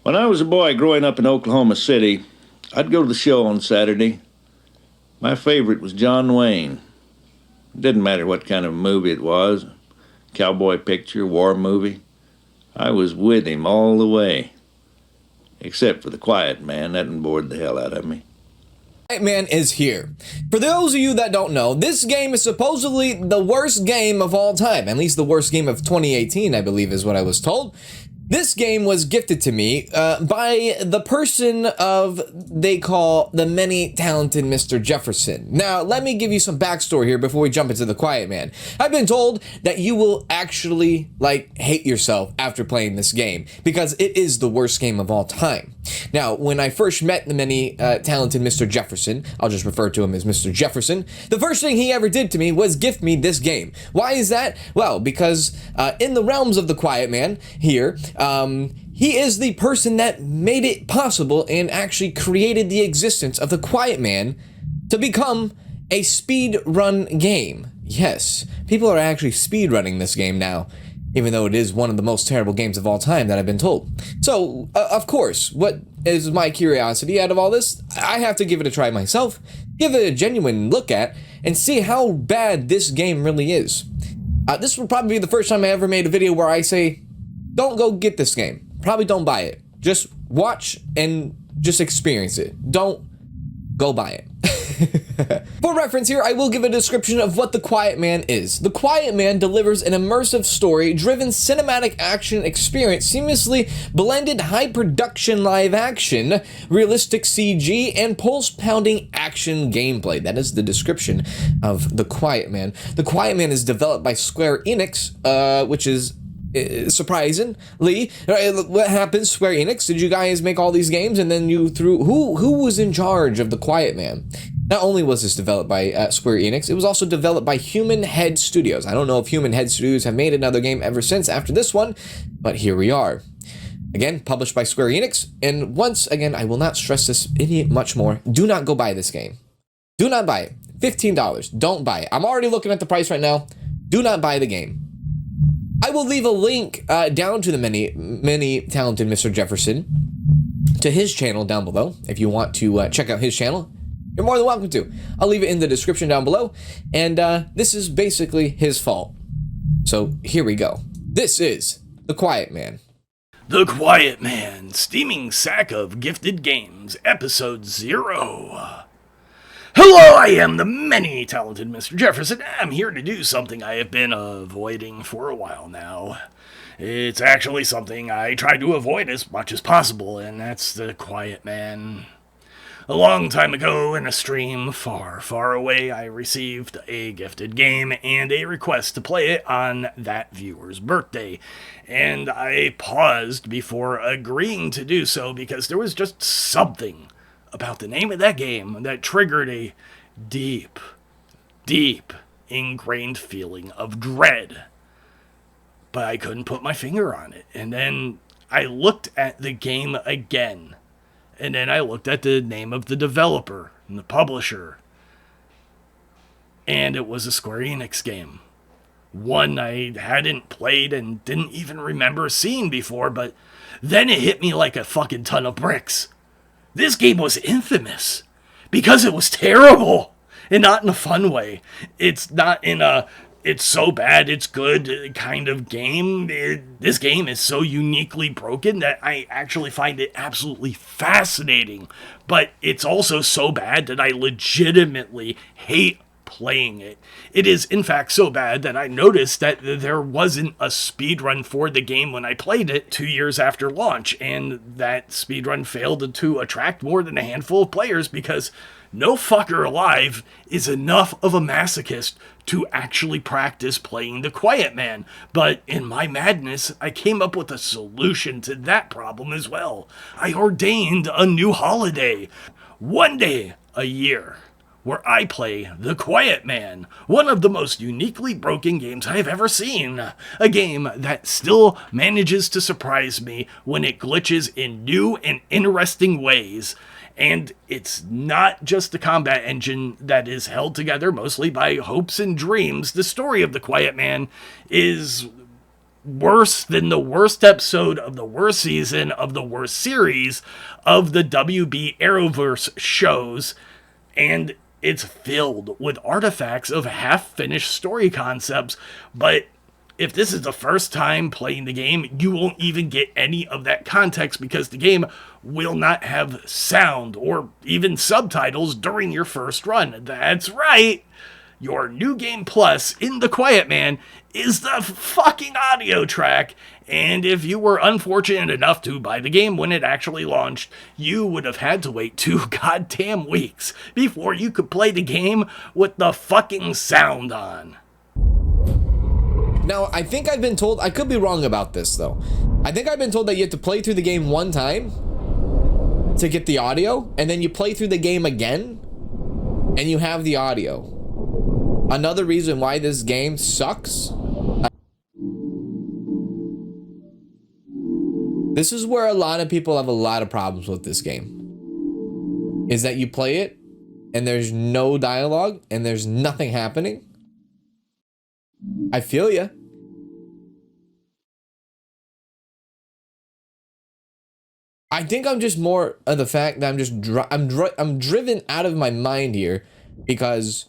When I was a boy growing up in Oklahoma City, I'd go to the show on Saturday. My favorite was John Wayne. It didn't matter what kind of movie it was, cowboy picture, war movie. I was with him all the way. Except for the Quiet Man, that one bored the hell out of me. Quiet Man is here. For those of you that don't know, this game is supposedly the worst game of all time. At least the worst game of 2018, I believe is what I was told. This game was gifted to me by the person of they call the many talented Mr. Jefferson. Now, let me give you some backstory here before we jump into the Quiet Man. I've been told that you will actually, hate yourself after playing this game because it is the worst game of all time. Now, when I first met the many talented Mr. Jefferson, I'll just refer to him as Mr. Jefferson, the first thing he ever did to me was gift me this game. Why is that? Well, because in the realms of the Quiet Man here, he is the person that made it possible and actually created the existence of the Quiet Man to become a speed run game. Yes, people are actually speed running this game now, even though it is one of the most terrible games of all time that I've been told. So, of course, what is my curiosity out of all this? I have to give it a try myself, give it a genuine look at, and see how bad this game really is. This will probably be the first time I ever made a video where I say, don't go get this game. Probably don't buy it. Just watch and just experience it. Don't go buy it. For reference here, I will give a description of what The Quiet Man is. The Quiet Man delivers an immersive story-driven cinematic action experience, seamlessly blended high-production live action, realistic CG, and pulse-pounding action gameplay. That is the description of The Quiet Man. The Quiet Man is developed by Square Enix, which is surprisingly, what happened? Square Enix, did you guys make all these games and then you threw who was in charge of The Quiet Man? Not only was this developed by Square Enix, it was also developed by Human Head Studios. I don't know if Human Head Studios have made another game ever since after this one, but here we are. Again, published by Square Enix, and once again, I will not stress this any much more. Do not go buy this game. Do not buy it. $15. Don't buy it. I'm already looking at the price right now. Do not buy the game. I will leave a link down to the many talented Mr. Jefferson to his channel down below. If you want to check out his channel, you're more than welcome to. I'll leave it in the description down below. And this is basically his fault. So here we go. This is The Quiet Man. The Quiet Man, steaming sack of gifted games, episode 0. Hello, I am the many talented Mr. Jefferson. I'm here to do something I have been avoiding for a while now. It's actually something I try to avoid as much as possible, and that's The Quiet Man. A long time ago in a stream far, far away, I received a gifted game and a request to play it on that viewer's birthday. And I paused before agreeing to do so because there was just something about the name of that game that triggered a deep, deep, ingrained feeling of dread. But I couldn't put my finger on it. And then I looked at the game again. And then I looked at the name of the developer and the publisher. And it was a Square Enix game. One I hadn't played and didn't even remember seeing before, but then it hit me like a fucking ton of bricks. This game was infamous because it was terrible, and not in a fun way. It's not in a, it's so bad, it's good kind of game. This game is so uniquely broken that I actually find it absolutely fascinating, but it's also so bad that I legitimately hate playing it. It is, in fact, so bad that I noticed that there wasn't a speedrun for the game when I played it 2 years after launch, and that speedrun failed to attract more than a handful of players because no fucker alive is enough of a masochist to actually practice playing The Quiet Man. But in my madness, I came up with a solution to that problem as well. I ordained a new holiday. One day a year, where I play The Quiet Man, one of the most uniquely broken games I have ever seen. A game that still manages to surprise me when it glitches in new and interesting ways. And it's not just the combat engine that is held together mostly by hopes and dreams. The story of The Quiet Man is worse than the worst episode of the worst season of the worst series of the WB Arrowverse shows, and it's filled with artifacts of half-finished story concepts, but if this is the first time playing the game, you won't even get any of that context because the game will not have sound or even subtitles during your first run. That's right! Your New Game Plus in The Quiet Man is the fucking audio track, and if you were unfortunate enough to buy the game when it actually launched, you would have had to wait 2 goddamn weeks before you could play the game with the fucking sound on. Now, I think I've been told, I could be wrong about this though. I think I've been told that you have to play through the game one time to get the audio, and then you play through the game again, and you have the audio. Another reason why this game sucks. This is where a lot of people have a lot of problems with this game. Is that you play it, and there's no dialogue, and there's nothing happening. I feel ya. I think I'm just more of the fact that I'm just I'm driven out of my mind here because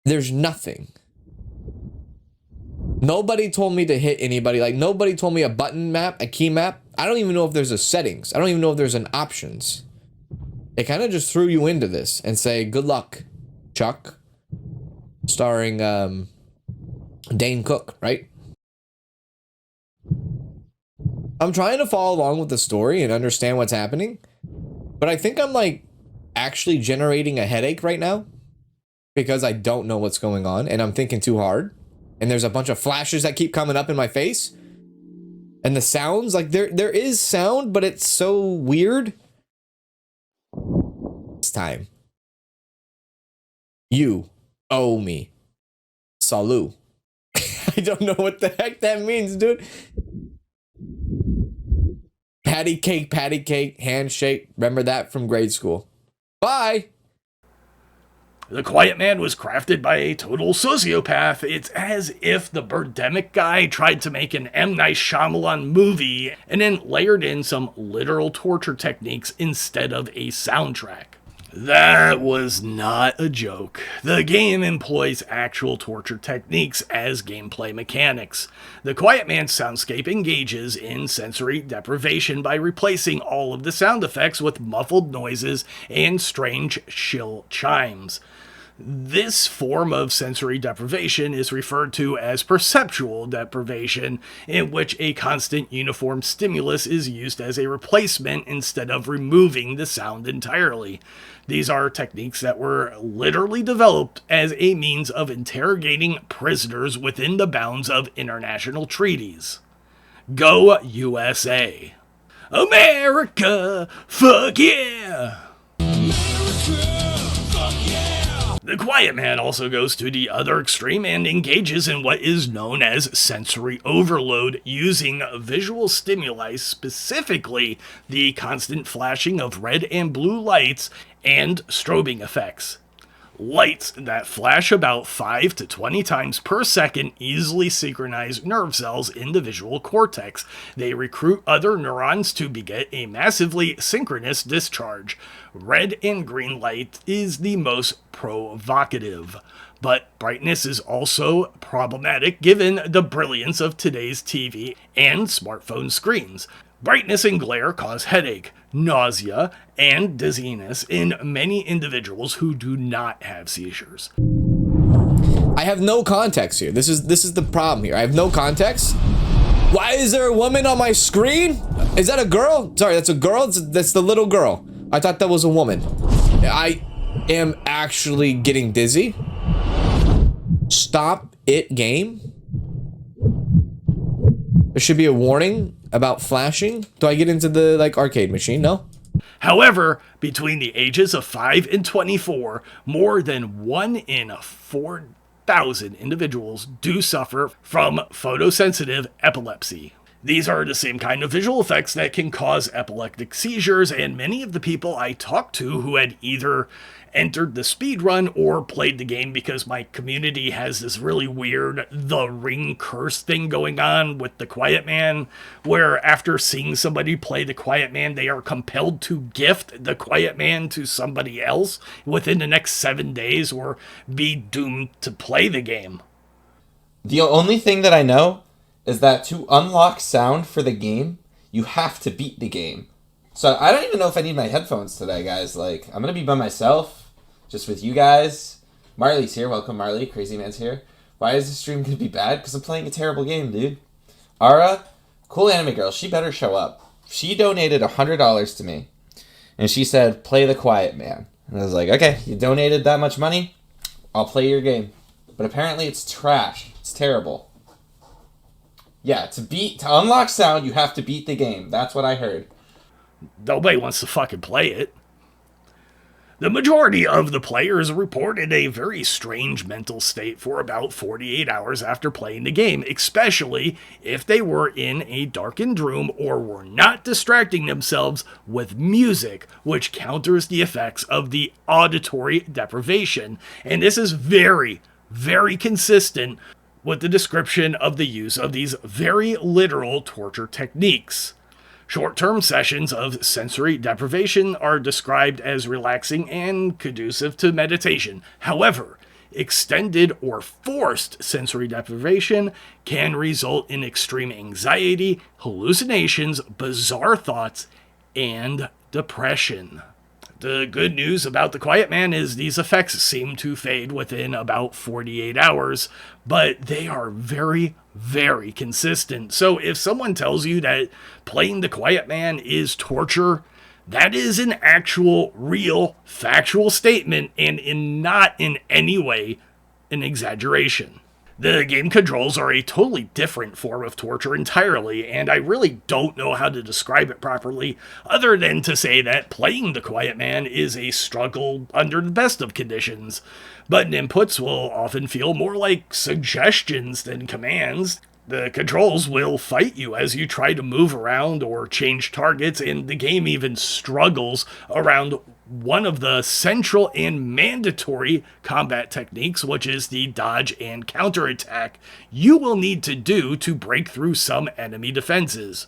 there's nothing. Nobody told me to hit anybody. Like, nobody told me a button map, a key map. I don't even know if there's a settings. I don't even know if there's an options. They kind of just threw you into this and say, good luck, Chuck. Starring Dane Cook, right? I'm trying to follow along with the story and understand what's happening, but I think I'm like actually generating a headache right now because I don't know what's going on and I'm thinking too hard, and there's a bunch of flashes that keep coming up in my face, and the sounds, like there is sound, but it's so weird. It's time. You owe me. Salut. I don't know what the heck that means, dude. Patty cake, handshake. Remember that from grade school. Bye. The Quiet Man was crafted by a total sociopath. It's as if the Birdemic guy tried to make an M. Night Shyamalan movie and then layered in some literal torture techniques instead of a soundtrack. That was not a joke. The game employs actual torture techniques as gameplay mechanics. The Quiet Man's soundscape engages in sensory deprivation by replacing all of the sound effects with muffled noises and strange shrill chimes. This form of sensory deprivation is referred to as perceptual deprivation, in which a constant uniform stimulus is used as a replacement instead of removing the sound entirely. These are techniques that were literally developed as a means of interrogating prisoners within the bounds of international treaties. Go USA! America! Fuck yeah! The Quiet Man also goes to the other extreme and engages in what is known as sensory overload, using visual stimuli, specifically the constant flashing of red and blue lights and strobing effects. Lights that flash about 5 to 20 times per second easily synchronize nerve cells in the visual cortex. They recruit other neurons to beget a massively synchronous discharge. Red and green light is the most provocative, but brightness is also problematic given the brilliance of today's TV and smartphone screens. Brightness and glare cause headache, nausea, and dizziness in many individuals who do not have seizures. I have no context here. This is the problem here. I have no context. Why is there a woman on my screen? Is that a girl? Sorry, that's a girl? That's the little girl. I thought that was a woman. I am actually getting dizzy. Stop it, game. There should be a warning about flashing. Do I get into the arcade machine? No. However, between the ages of 5 and 24, more than 1 in 4,000 individuals do suffer from photosensitive epilepsy. These are the same kind of visual effects that can cause epileptic seizures, and many of the people I talked to who had either entered the speedrun or played the game, because my community has this really weird The Ring curse thing going on with the Quiet Man, where after seeing somebody play the Quiet Man, they are compelled to gift the Quiet Man to somebody else within the next 7 days or be doomed to play the game. The only thing that I know is that to unlock sound for the game, you have to beat the game. So I don't even know if I need my headphones today, guys. Like, I'm going to be by myself, just with you guys. Marley's here. Welcome, Marley. Crazy Man's here. Why is the stream going to be bad? Because I'm playing a terrible game, dude. Ara, cool anime girl, she better show up. She donated $100 to me. And she said, play the Quiet Man. And I was like, okay, you donated that much money? I'll play your game. But apparently it's trash. It's terrible. Yeah, to unlock sound, you have to beat the game. That's what I heard. Nobody wants to fucking play it. The majority of the players reported a very strange mental state for about 48 hours after playing the game, especially if they were in a darkened room or were not distracting themselves with music, which counters the effects of the auditory deprivation. And this is very, very consistent with the description of the use of these very literal torture techniques. Short-term sessions of sensory deprivation are described as relaxing and conducive to meditation. However, extended or forced sensory deprivation can result in extreme anxiety, hallucinations, bizarre thoughts, and depression. The good news about the Quiet Man is these effects seem to fade within about 48 hours, but they are very, very consistent. So if someone tells you that playing the Quiet Man is torture, that is an actual, real, factual statement and not in any way an exaggeration. The game controls are a totally different form of torture entirely, and I really don't know how to describe it properly, other than to say that playing the Quiet Man is a struggle under the best of conditions. Button inputs will often feel more like suggestions than commands. The controls will fight you as you try to move around or change targets, and the game even struggles around one of the central and mandatory combat techniques, which is the dodge and counterattack you will need to do to break through some enemy defenses.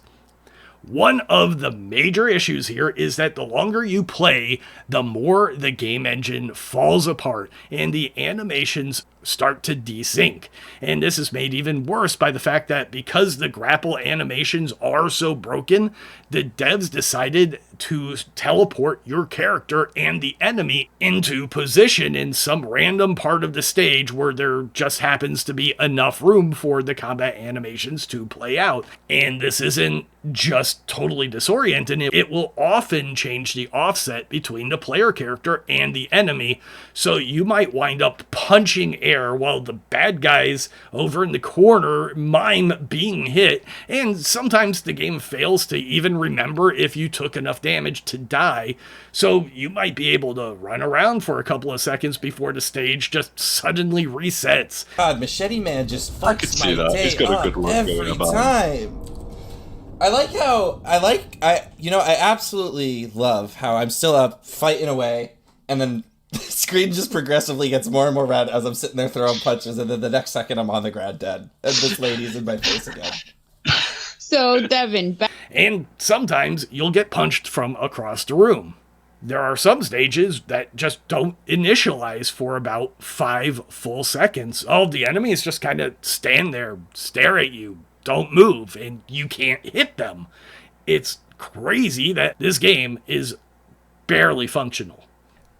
One of the major issues here is that the longer you play, the more the game engine falls apart and the animations start to desync. And this is made even worse by the fact that because the grapple animations are so broken, the devs decided to teleport your character and the enemy into position in some random part of the stage where there just happens to be enough room for the combat animations to play out. And this isn't just totally disorienting, it will often change the offset between the player character and the enemy, so you might wind up punching air while the bad guys over in the corner mime being hit, and sometimes the game fails to even remember if you took enough damage to die, so you might be able to run around for a couple of seconds before the stage just suddenly resets. God, Machete Man just I could fucks see my that. day He's got a up good work every going about. time. I absolutely love how I'm still up fighting away, and then the screen just progressively gets more and more red as I'm sitting there throwing punches, and then the next second I'm on the ground dead, and this lady's in my face again. So, Devin, And sometimes you'll get punched from across the room. There are some stages that just don't initialize for about 5 full seconds. All the enemies just kind of stand there, stare at you, don't move, and you can't hit them. It's crazy that this game is barely functional.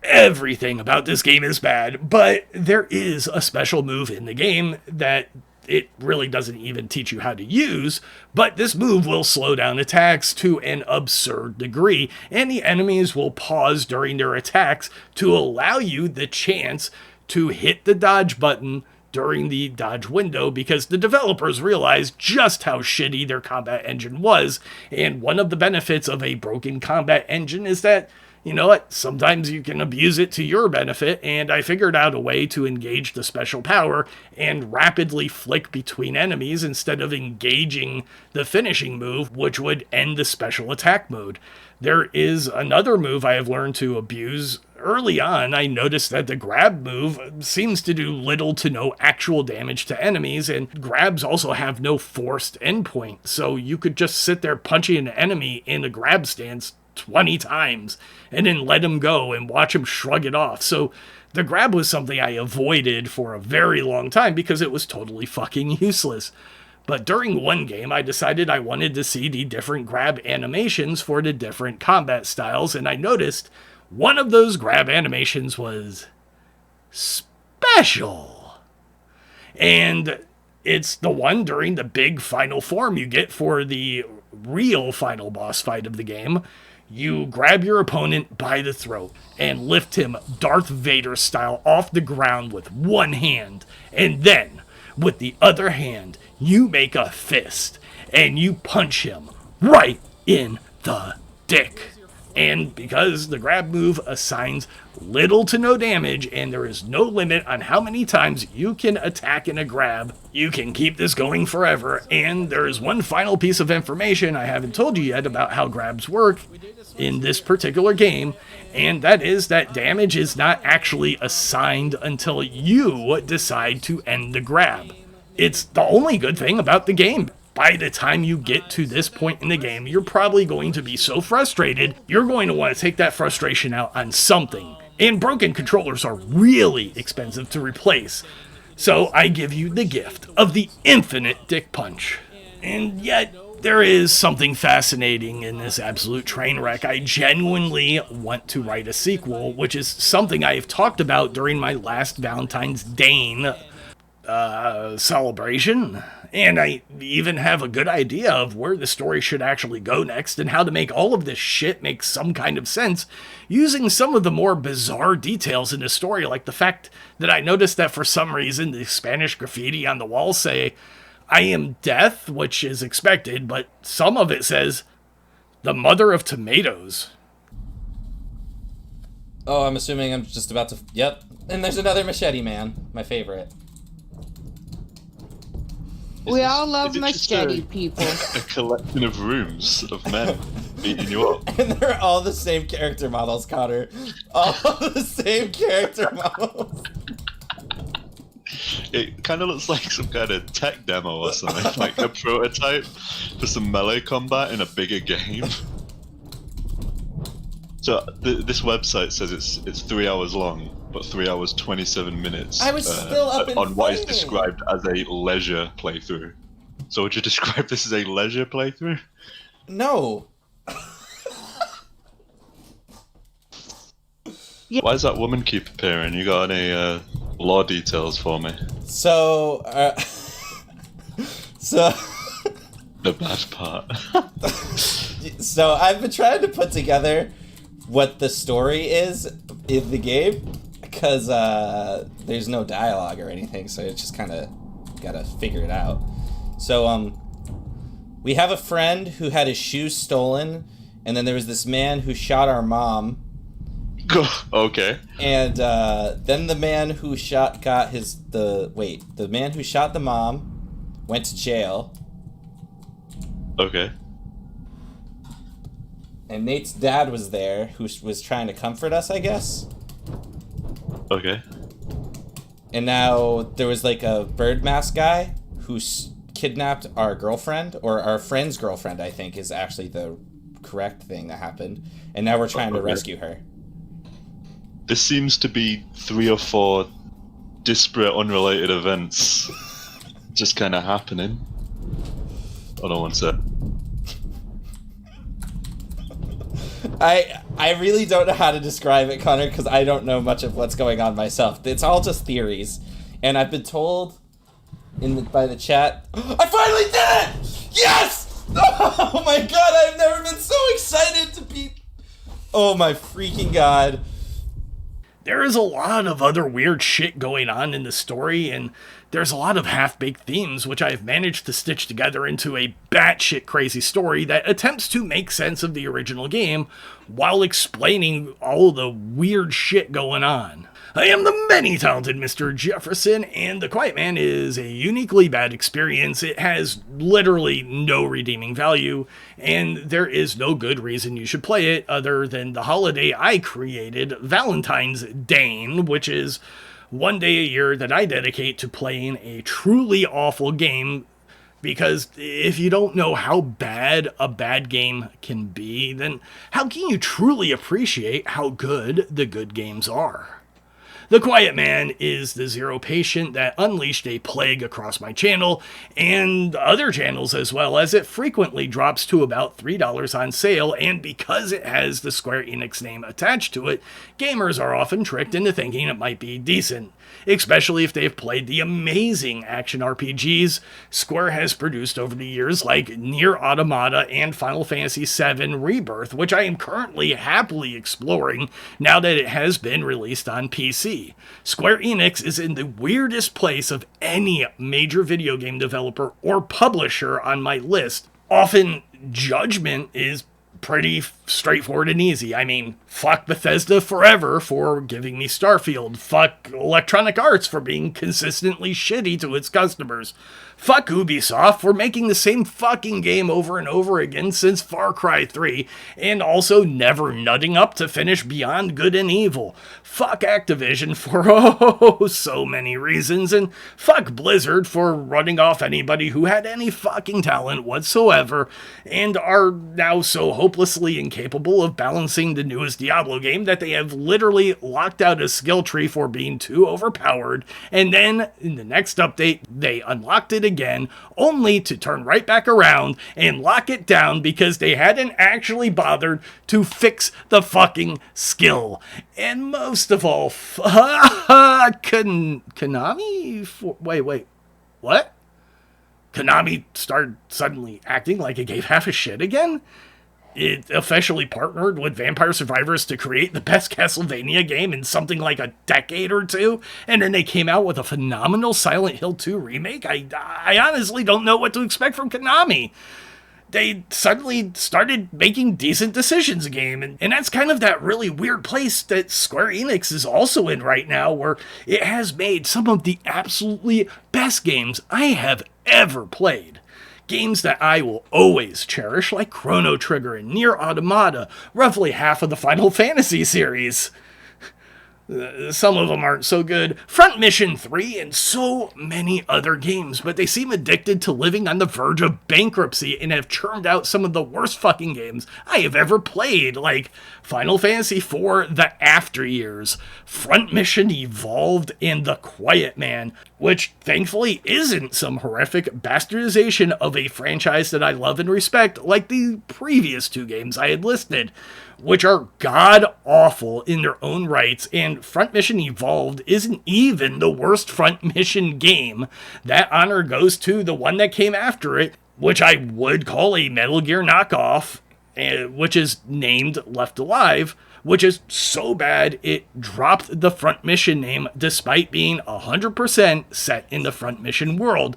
Everything about this game is bad, but there is a special move in the game that it really doesn't even teach you how to use, but this move will slow down attacks to an absurd degree, and the enemies will pause during their attacks to allow you the chance to hit the dodge button during the dodge window, because the developers realized just how shitty their combat engine was, and one of the benefits of a broken combat engine is that you know what, sometimes you can abuse it to your benefit, and I figured out a way to engage the special power and rapidly flick between enemies instead of engaging the finishing move, which would end the special attack mode. There is another move I have learned to abuse. Early on, I noticed that the grab move seems to do little to no actual damage to enemies, and grabs also have no forced endpoint, so you could just sit there punching an enemy in a grab stance 20 times and then let him go and watch him shrug it off. So the grab was something I avoided for a very long time because it was totally fucking useless. But during one game, I decided I wanted to see the different grab animations for the different combat styles, and I noticed one of those grab animations was special. And it's the one during the big final form you get for the real final boss fight of the game. You grab your opponent by the throat and lift him Darth Vader style off the ground with one hand, and then with the other hand you make a fist and you punch him right in the dick. And because the grab move assigns little to no damage and there is no limit on how many times you can attack in a grab, you can keep this going forever. And there is one final piece of information I haven't told you yet about how grabs work in this particular game, and that is that damage is not actually assigned until you decide to end the grab. It's the only good thing about the game. By the time you get to this point in the game, you're probably going to be so frustrated, you're going to want to take that frustration out on something. And broken controllers are really expensive to replace. So I give you the gift of the infinite dick punch. And yet, there is something fascinating in this absolute train wreck. I genuinely want to write a sequel, which is something I have talked about during my last Valentine's Day celebration. And I even have a good idea of where the story should actually go next and how to make all of this shit make some kind of sense using some of the more bizarre details in the story, like the fact that I noticed that for some reason the Spanish graffiti on the wall say, "I am death," which is expected, but some of it says, "the mother of tomatoes." Oh, I'm assuming I'm just about to... Yep. And there's another machete man. My favorite. We all love is it just machete people. A collection of rooms of men beating you up. And they're all the same character models, Connor. All the same character models. It kind of looks like some kind of tech demo or something, like a prototype for some melee combat in a bigger game. So this website says it's 3 hours long, but 3 hours 27 minutes. I was still up and on what is fighting. described as a leisure playthrough. So would you describe this as a leisure playthrough? No. Why does that woman keep appearing? You got any law details for me? So, The bad part. So I've been trying to put together what the story is in the game, because there's no dialogue or anything, so it's just kind of gotta figure it out. So we have a friend who had his shoes stolen, and then there was this man who shot our mom. Okay. And then the man who shot the man who shot the mom went to jail. Okay. And Nate's dad was there, who was trying to comfort us, I guess. Okay. And now there was like a bird mask guy who kidnapped our girlfriend, or our friend's girlfriend, I think is actually the correct thing that happened. And now we're trying to rescue her. This seems to be 3 or 4 disparate, unrelated events just kind of happening. Hold on one sec. I really don't know how to describe it, Connor, because I don't know much of what's going on myself. It's all just theories. And I've been told by the chat, I finally did it! Yes! Oh my god, I've never been so excited to be... Oh my freaking god. There is a lot of other weird shit going on in the story, and There's a lot of half-baked themes which I've managed to stitch together into a batshit crazy story that attempts to make sense of the original game while explaining all the weird shit going on. I am the many-talented Mr. Jefferson, and The Quiet Man is a uniquely bad experience. It has literally no redeeming value, and there is no good reason you should play it other than the holiday I created, Valentine's Day, which is one day a year that I dedicate to playing a truly awful game. Because if you don't know how bad a bad game can be, then how can you truly appreciate how good the good games are? The Quiet Man is the zero patient that unleashed a plague across my channel and other channels, as well as it frequently drops to about $3 on sale, and because it has the Square Enix name attached to it, gamers are often tricked into thinking it might be decent, especially if they've played the amazing action RPGs Square has produced over the years, like Nier Automata and Final Fantasy VII Rebirth, which I am currently happily exploring now that it has been released on PC. Square Enix is in the weirdest place of any major video game developer or publisher on my list. Often, judgment is pretty straightforward and easy. I mean, fuck Bethesda forever for giving me Starfield. Fuck Electronic Arts for being consistently shitty to its customers. Fuck Ubisoft for making the same fucking game over and over again since Far Cry 3, and also never nutting up to finish Beyond Good and Evil. Fuck Activision for so many reasons, and fuck Blizzard for running off anybody who had any fucking talent whatsoever, and are now so hopelessly incapable of balancing the newest Diablo game that they have literally locked out a skill tree for being too overpowered, and then in the next update they unlocked it again, only to turn right back around and lock it down because they hadn't actually bothered to fix the fucking skill. And most of all, Konami? Wait, what? Konami started suddenly acting like it gave half a shit again? It officially partnered with Vampire Survivors to create the best Castlevania game in something like a decade or two, and then they came out with a phenomenal Silent Hill 2 remake. I honestly don't know what to expect from Konami. They suddenly started making decent decisions again, and that's kind of that really weird place that Square Enix is also in right now, where it has made some of the absolutely best games I have ever played. Games that I will always cherish, like Chrono Trigger and Nier Automata, roughly half of the Final Fantasy series. Some of them aren't so good. Front Mission 3 and so many other games, but they seem addicted to living on the verge of bankruptcy and have churned out some of the worst fucking games I have ever played, like Final Fantasy IV The After Years, Front Mission Evolved, and The Quiet Man, which thankfully isn't some horrific bastardization of a franchise that I love and respect like the previous two games I had listed, which are god-awful in their own rights, and Front Mission Evolved isn't even the worst Front Mission game. That honor goes to the one that came after it, which I would call a Metal Gear knockoff, which is named Left Alive, which is so bad it dropped the Front Mission name despite being 100% set in the Front Mission world.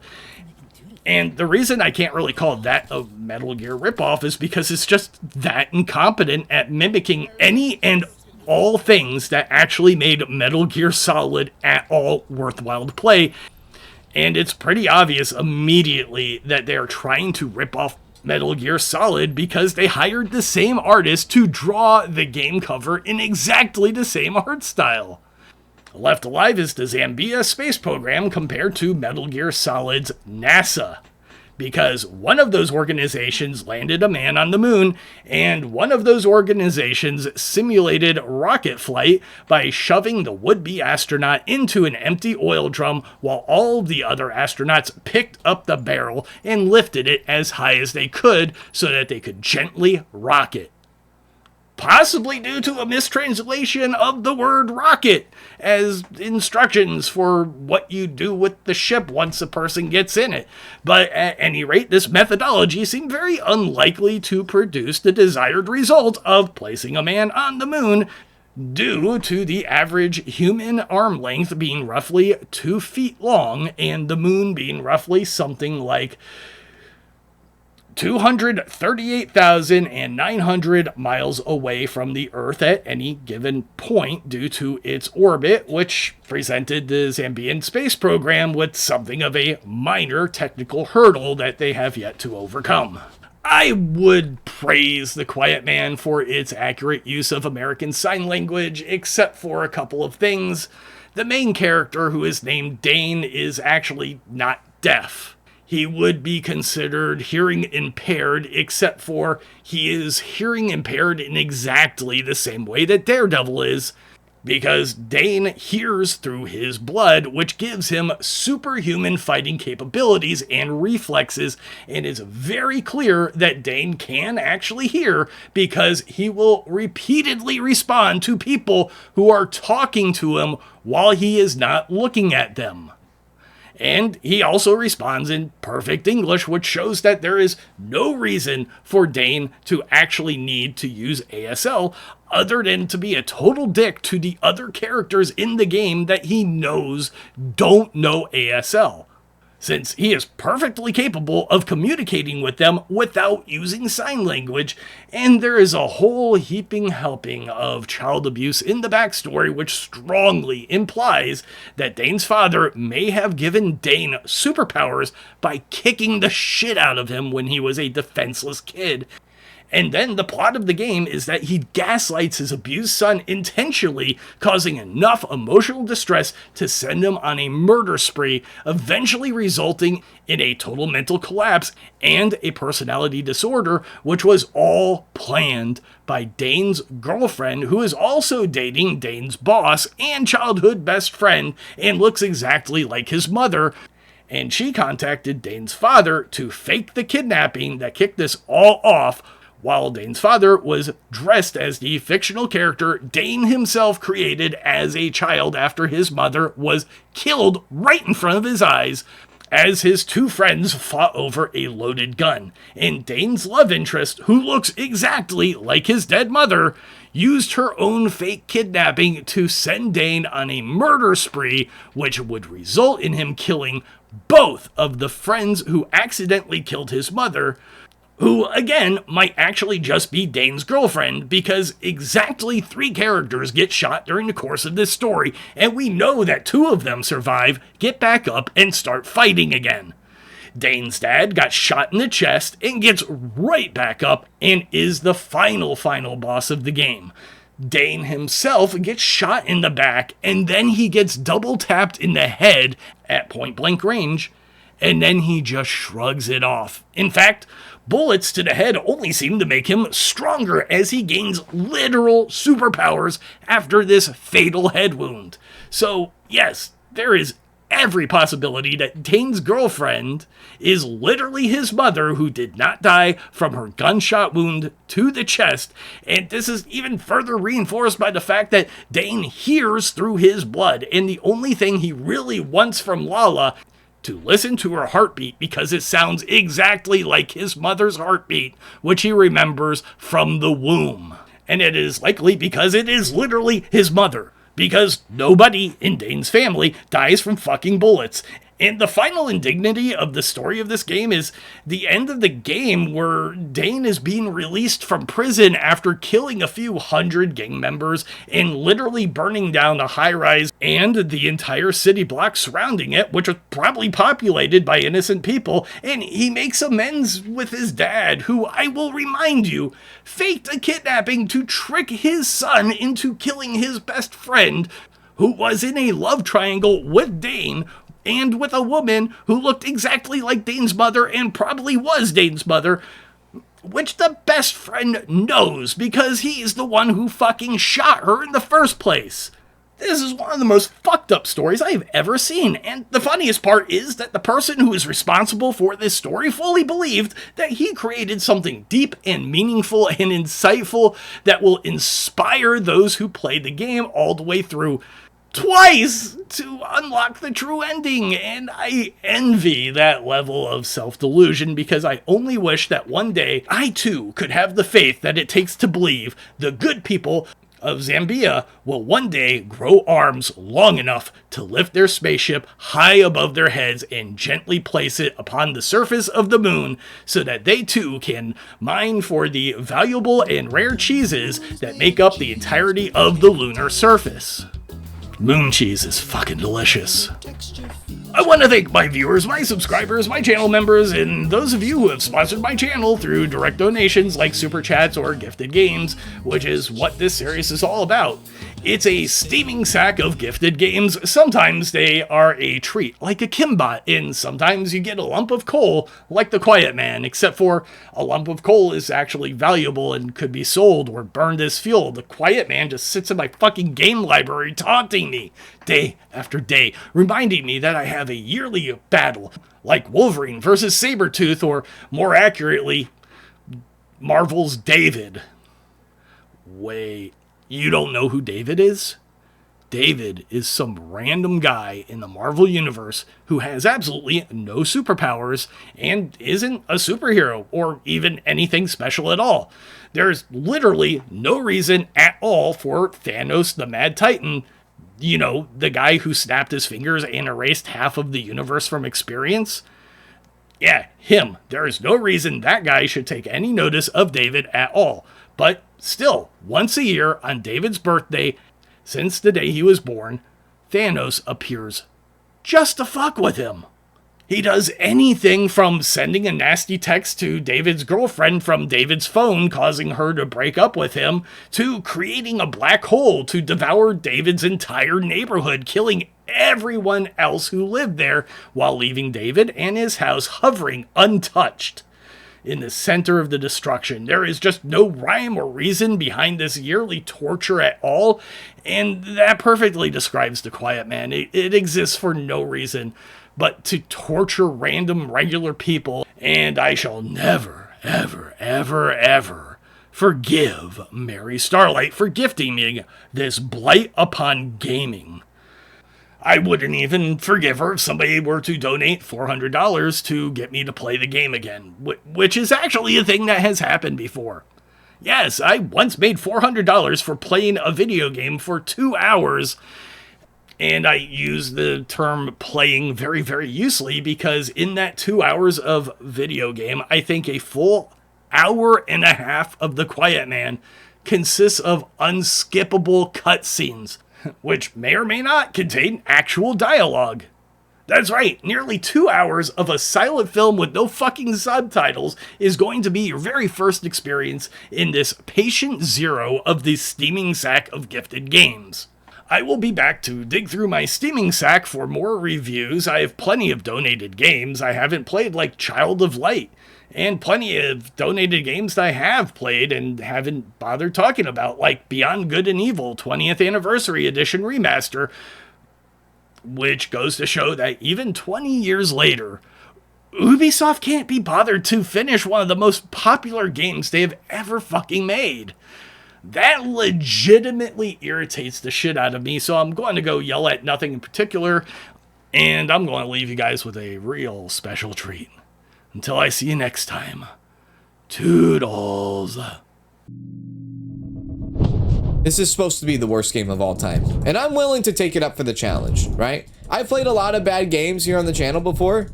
And the reason I can't really call that a Metal Gear ripoff is because it's just that incompetent at mimicking any and all things that actually made Metal Gear Solid at all worthwhile to play. And it's pretty obvious immediately that they're trying to rip off Metal Gear Solid because they hired the same artist to draw the game cover in exactly the same art style. Left Alive is the Zambia space program compared to Metal Gear Solid's NASA, because one of those organizations landed a man on the moon, and one of those organizations simulated rocket flight by shoving the would-be astronaut into an empty oil drum while all the other astronauts picked up the barrel and lifted it as high as they could so that they could gently rock it. Possibly due to a mistranslation of the word rocket as instructions for what you do with the ship once a person gets in it. But at any rate, this methodology seemed very unlikely to produce the desired result of placing a man on the moon due to the average human arm length being roughly 2 feet long and the moon being roughly something like 238,900 miles away from the Earth at any given point due to its orbit, which presented the Zambian space program with something of a minor technical hurdle that they have yet to overcome. I would praise The Quiet Man for its accurate use of American Sign Language, except for a couple of things. The main character, who is named Dane, is actually not deaf. He would be considered hearing impaired, except for he is hearing impaired in exactly the same way that Daredevil is, because Dane hears through his blood, which gives him superhuman fighting capabilities and reflexes, and it's very clear that Dane can actually hear because he will repeatedly respond to people who are talking to him while he is not looking at them. And he also responds in perfect English, which shows that there is no reason for Dane to actually need to use ASL other than to be a total dick to the other characters in the game that he knows don't know ASL, since he is perfectly capable of communicating with them without using sign language, and there is a whole heaping helping of child abuse in the backstory, which strongly implies that Dane's father may have given Dane superpowers by kicking the shit out of him when he was a defenseless kid. And then the plot of the game is that he gaslights his abused son intentionally, causing enough emotional distress to send him on a murder spree, eventually resulting in a total mental collapse and a personality disorder, which was all planned by Dane's girlfriend, who is also dating Dane's boss and childhood best friend and looks exactly like his mother. And she contacted Dane's father to fake the kidnapping that kicked this all off, while Dane's father was dressed as the fictional character Dane himself created as a child after his mother was killed right in front of his eyes as his two friends fought over a loaded gun. And Dane's love interest, who looks exactly like his dead mother, used her own fake kidnapping to send Dane on a murder spree, which would result in him killing both of the friends who accidentally killed his mother, who, again, might actually just be Dane's girlfriend, because exactly 3 characters get shot during the course of this story, and we know that 2 of them survive, get back up, and start fighting again. Dane's dad got shot in the chest and gets right back up and is the final boss of the game. Dane himself gets shot in the back, and then he gets double tapped in the head at point blank range, and then he just shrugs it off. In fact, bullets to the head only seem to make him stronger as he gains literal superpowers after this fatal head wound. So, yes, there is every possibility that Dane's girlfriend is literally his mother, who did not die from her gunshot wound to the chest, and this is even further reinforced by the fact that Dane hears through his blood, and the only thing he really wants from Lala to listen to her heartbeat, because it sounds exactly like his mother's heartbeat, which he remembers from the womb. And it is likely because it is literally his mother, because nobody in Dane's family dies from fucking bullets. And the final indignity of the story of this game is the end of the game, where Dane is being released from prison after killing a few hundred gang members and literally burning down a high-rise and the entire city block surrounding it, which was probably populated by innocent people, and he makes amends with his dad, who, I will remind you, faked a kidnapping to trick his son into killing his best friend, who was in a love triangle with Dane, and with a woman who looked exactly like Dane's mother and probably was Dane's mother, which the best friend knows because he's the one who fucking shot her in the first place. This is one of the most fucked up stories I've ever seen, and the funniest part is that the person who is responsible for this story fully believed that he created something deep and meaningful and insightful that will inspire those who play the game all the way through twice to unlock the true ending, and I envy that level of self-delusion, because I only wish that one day I too could have the faith that it takes to believe the good people of Zambia will one day grow arms long enough to lift their spaceship high above their heads and gently place it upon the surface of the moon so that they too can mine for the valuable and rare cheeses that make up the entirety of the lunar surface. Moon cheese is fucking delicious. I want to thank my viewers, my subscribers, my channel members, and those of you who have sponsored my channel through direct donations like Super Chats or Gifted Games, which is what this series is all about. It's a steaming sack of gifted games. Sometimes they are a treat, like a Kimbot, and sometimes you get a lump of coal, like the Quiet Man, except for a lump of coal is actually valuable and could be sold or burned as fuel. The Quiet Man just sits in my fucking game library taunting me day after day, reminding me that I have a yearly battle, like Wolverine versus Sabretooth, or more accurately, Marvel's David. Wait. You don't know who David is? David is some random guy in the Marvel Universe who has absolutely no superpowers and isn't a superhero or even anything special at all. There's literally no reason at all for Thanos the Mad Titan, you know, the guy who snapped his fingers and erased half of the universe from experience. Yeah, him. There is no reason that guy should take any notice of David at all. But still, once a year on David's birthday, since the day he was born, Thanos appears just to fuck with him. He does anything from sending a nasty text to David's girlfriend from David's phone, causing her to break up with him, to creating a black hole to devour David's entire neighborhood, killing everyone else who lived there, while leaving David and his house hovering untouched in the center of the destruction. There is just no rhyme or reason behind this yearly torture at all, and that perfectly describes the Quiet Man. It exists for no reason but to torture random regular people, and I shall never, ever, ever, ever forgive Mary Starlight for gifting me this blight upon gaming. I wouldn't even forgive her if somebody were to donate $400 to get me to play the game again, which is actually a thing that has happened before. Yes, I once made $400 for playing a video game for 2 hours, and I use the term playing very, very loosely because in that 2 hours of video game, I think a full hour and a half of The Quiet Man consists of unskippable cutscenes, which may or may not contain actual dialogue. That's right, nearly 2 hours of a silent film with no fucking subtitles is going to be your very first experience in this patient zero of the steaming sack of gifted games. I will be back to dig through my steaming sack for more reviews. I have plenty of donated games I haven't played, like Child of Light, and plenty of donated games that I have played and haven't bothered talking about, like Beyond Good and Evil 20th Anniversary Edition Remaster, which goes to show that even 20 years later, Ubisoft can't be bothered to finish one of the most popular games they have ever fucking made. That legitimately irritates the shit out of me, so I'm going to go yell at nothing in particular, and I'm going to leave you guys with a real special treat. Until I see you next time, toodles. This is supposed to be the worst game of all time, and I'm willing to take it up for the challenge, right? I've played a lot of bad games here on the channel before,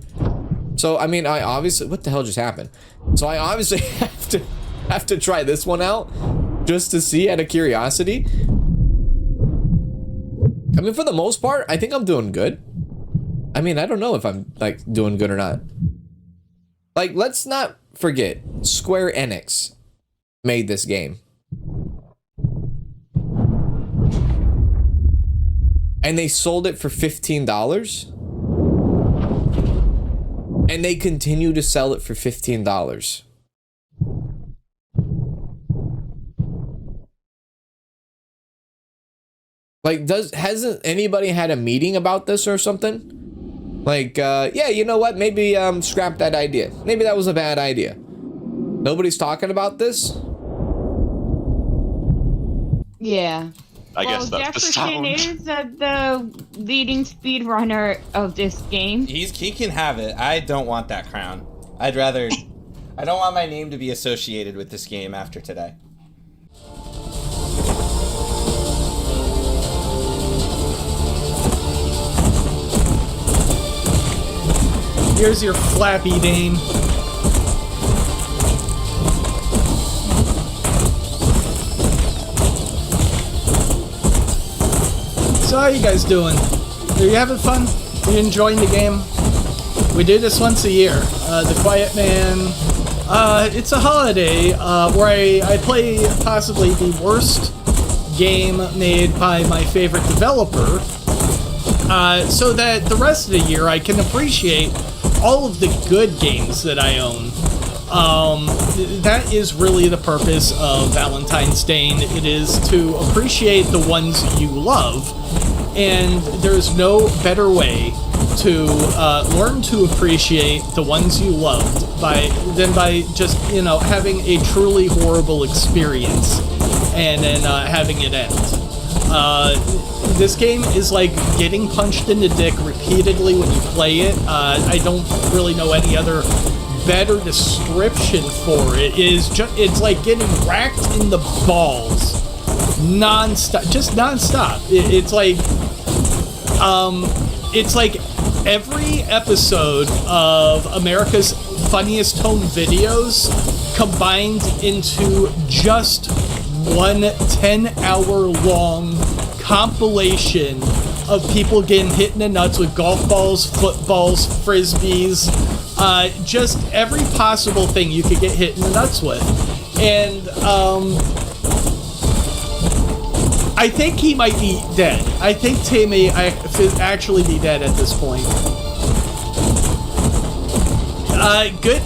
so I mean, I obviously, what the hell just happened? So I obviously have to try this one out just to see, out of curiosity. I mean, for the most part, I think I'm doing good. I mean, I don't know if I'm like doing good or not. Like, let's not forget, Square Enix made this game. And they sold it for $15. And they continue to sell it for $15. Like, hasn't anybody had a meeting about this or something? Like, yeah, you know what? Maybe scrap that idea. Maybe that was a bad idea. Nobody's talking about this? Yeah. I guess that's the Jefferson sound. is the leading speedrunner of this game. He can have it. I don't want that crown. I don't want my name to be associated with this game after today. Here's your Flappy Dane. So how you guys doing? Are you having fun? Are you enjoying the game? We do this once a year. The Quiet Man. It's a holiday where I play possibly the worst game made by my favorite developer, so that the rest of the year I can appreciate all of the good games that I own. That is really the purpose of Valentine's Day. It is to appreciate the ones you love, and there's no better way to learn to appreciate the ones you loved than by just, having a truly horrible experience and then having it end. This game is like getting punched in the dick repeatedly when you play it. I don't really know any other better description for it. It's like getting racked in the balls non-stop, just non-stop. It's like every episode of America's Funniest Home Videos combined into just one 10-hour-long compilation of people getting hit in the nuts with golf balls, footballs, frisbees, just every possible thing you could get hit in the nuts with. And I think he might be dead. I think Tay may actually be dead at this point. Good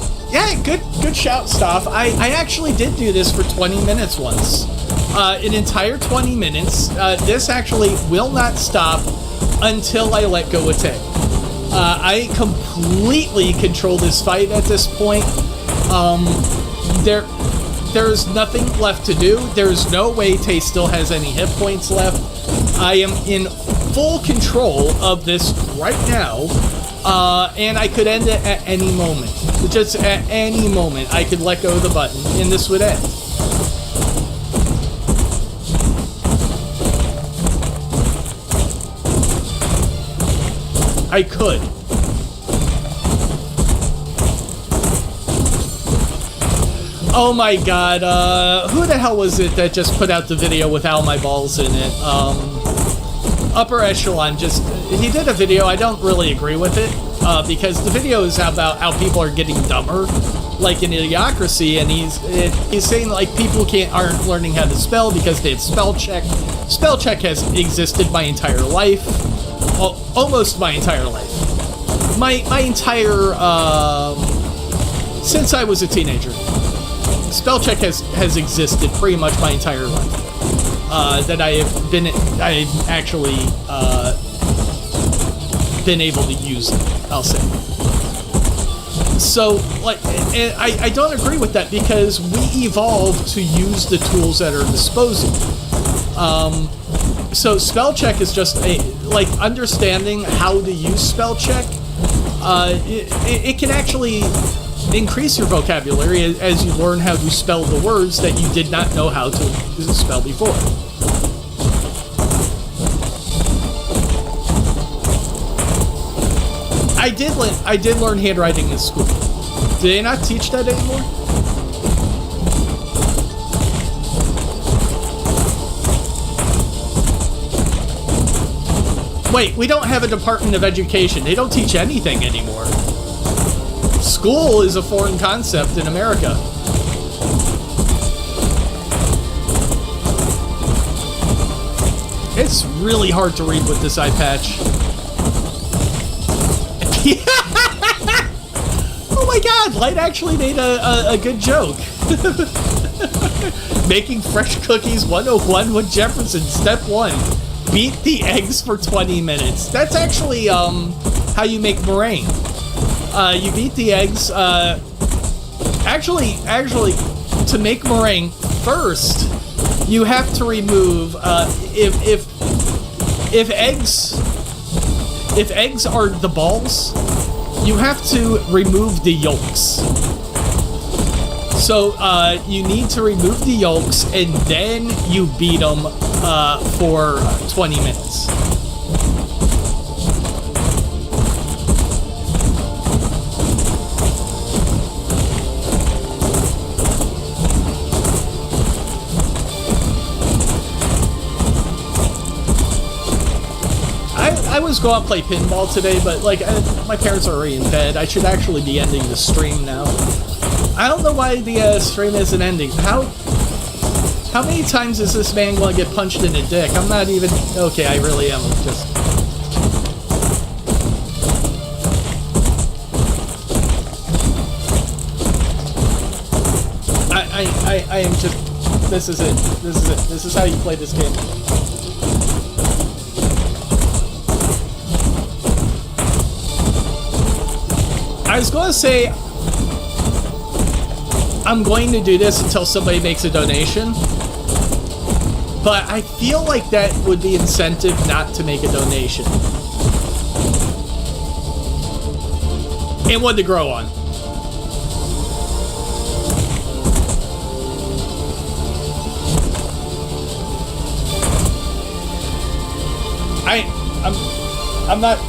shout, Stoff. I actually did do this for 20 minutes once. An entire 20 minutes. This actually will not stop until I let go of Tay. I completely control this fight at this point. There's nothing left to do. There's no way Tay still has any hit points left. I am in full control of this right now, and I could end it at any moment. Just at any moment, I could let go of the button, and this would end. I could. Oh my god, who the hell was it that just put out the video with All My Balls in it? Upper Echelon he did a video. I don't really agree with it, because the video is about how people are getting dumber, like in Idiocracy, and he's saying like people aren't learning how to spell because they have spell check. Spell check has existed my entire life, almost my entire life. My entire, since I was a teenager. Spell check has existed pretty much my entire life. That I've actually been able to use it, I'll say. So, and I don't agree with that because we evolved to use the tools at our disposal. So spell check is just understanding how to use spell check. It can actually increase your vocabulary as you learn how to spell the words that you did not know how to spell before. I did learn handwriting in school. Do they not teach that anymore? Wait, we don't have a Department of Education. They don't teach anything anymore. School is a foreign concept in America. It's really hard to read with this eye patch. Oh my god, Light actually made a good joke. Making fresh cookies 101 with Jefferson. Step 1. Beat the eggs for 20 minutes. That's actually how you make meringue. You beat the eggs. Actually, to make meringue, first you have to remove if eggs are the balls, you have to remove the yolks. So you need to remove the yolks and then you beat them for 20 minutes. was going to play pinball today, but like my parents are already in bed. I should actually be ending the stream now. I don't know why the stream isn't ending. How many times is this man going to get punched in the dick? I'm not even... Okay, I really am just... I am just... This is it. This is it. This is how you play this game. I was going to say... I'm going to do this until somebody makes a donation. But I feel like that would be incentive not to make a donation. And one to grow on. I'm not...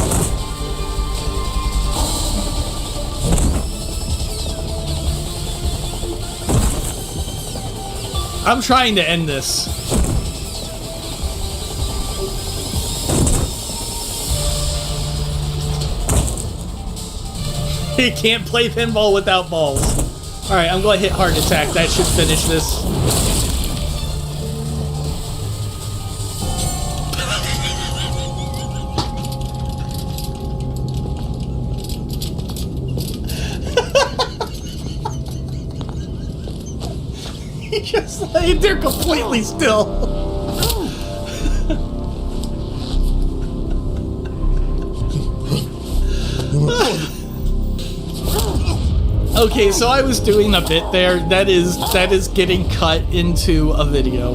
I'm trying to end this. You can't play pinball without balls. Alright, I'm going to hit heart attack. That should finish this. He just laid there completely still. Okay, so I was doing a bit there. That is getting cut into a video.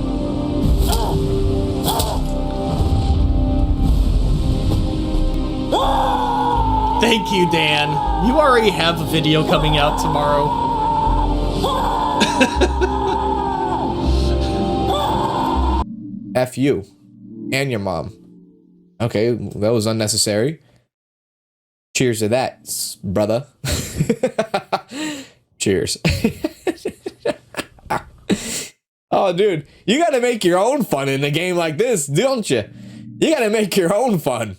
Thank you, Dan. You already have a video coming out tomorrow. F you. And your mom. Okay, that was unnecessary. Cheers to that, brother. Cheers. Oh, dude, you gotta make your own fun in a game like this, don't you? You gotta make your own fun.